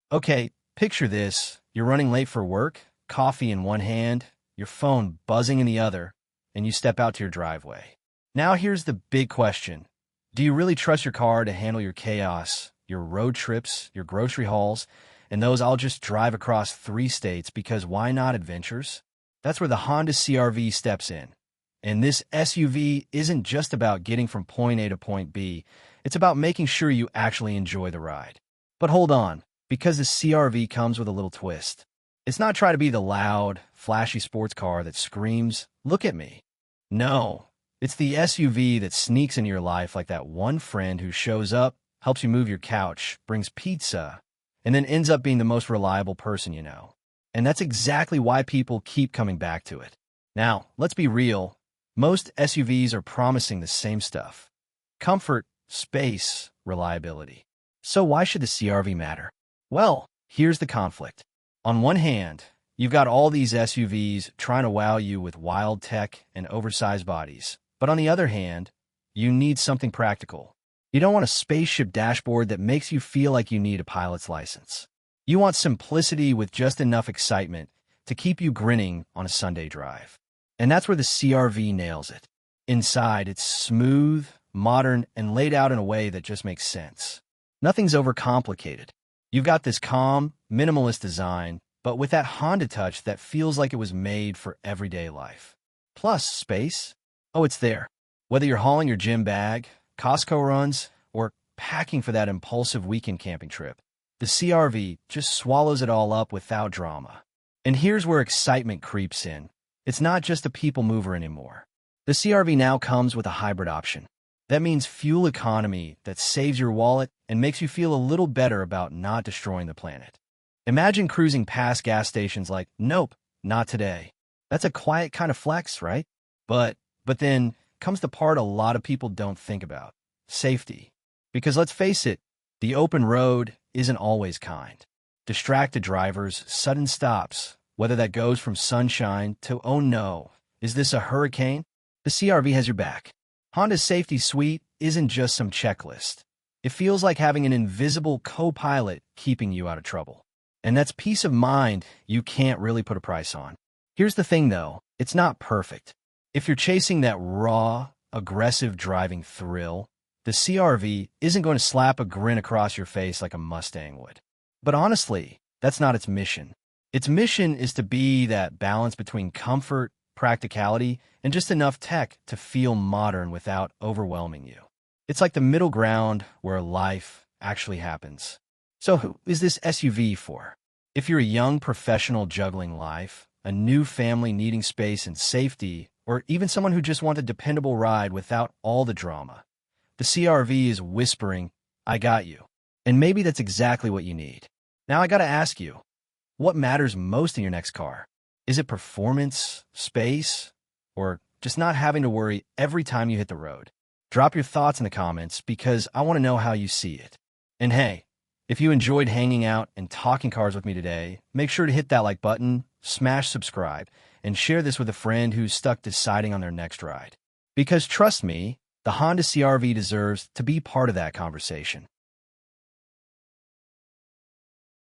Okay, picture this. You're running late for work, coffee in one hand, your phone buzzing in the other, and you step out to your driveway. Now here's the big question. Do you really trust your car to handle your chaos, your road trips, your grocery hauls, and those I'll just drive across 3 states because why not adventures? That's where the Honda CR-V steps in. And this SUV isn't just about getting from point A to point B, it's about making sure you actually enjoy the ride. But hold on, because the CR-V comes with a little twist. It's not trying to be the loud, flashy sports car that screams, "Look at me." No, it's the SUV that sneaks into your life like that one friend who shows up, helps you move your couch, brings pizza, and then ends up being the most reliable person you know. And that's exactly why people keep coming back to it. Now, let's be real. Most SUVs are promising the same stuff. Comfort, space, reliability. So why should the CR-V matter? Well, here's the conflict. On one hand, you've got all these SUVs trying to wow you with wild tech and oversized bodies. But on the other hand, you need something practical. You don't want a spaceship dashboard that makes you feel like you need a pilot's license. You want simplicity with just enough excitement to keep you grinning on a Sunday drive. And that's where the CR-V nails it. Inside, it's smooth, modern, and laid out in a way that just makes sense. Nothing's overcomplicated. You've got this calm, minimalist design, but with that Honda touch that feels like it was made for everyday life. Plus, space? Oh, it's there. Whether you're hauling your gym bag, Costco runs, or packing for that impulsive weekend camping trip, the CR-V just swallows it all up without drama. And here's where excitement creeps in. It's not just a people mover anymore. The CR-V now comes with a hybrid option. That means fuel economy that saves your wallet and makes you feel a little better about not destroying the planet. Imagine cruising past gas stations like, nope, not today. That's a quiet kind of flex, right? But then comes the part a lot of people don't think about. Safety. Because let's face it, the open road isn't always kind. Distracted drivers, sudden stops, whether that goes from sunshine to, oh no, is this a hurricane? The CR-V has your back. Honda's safety suite isn't just some checklist. It feels like having an invisible co-pilot keeping you out of trouble. And that's peace of mind you can't really put a price on. Here's the thing though, it's not perfect. If you're chasing that raw, aggressive driving thrill, the CR-V isn't going to slap a grin across your face like a Mustang would. But honestly, that's not its mission. Its mission is to be that balance between comfort, practicality, and just enough tech to feel modern without overwhelming you. It's like the middle ground where life actually happens. So who is this SUV for? If you're a young professional juggling life, a new family needing space and safety, or even someone who just wants a dependable ride without all the drama, the CR-V is whispering, I got you. And maybe that's exactly what you need. Now I gotta ask you, what matters most in your next car? Is it performance, space, or just not having to worry every time you hit the road? Drop your thoughts in the comments because I want to know how you see it. And hey, if you enjoyed hanging out and talking cars with me today, make sure to hit that like button, smash subscribe, and share this with a friend who's stuck deciding on their next ride. Because trust me, the Honda CR-V deserves to be part of that conversation.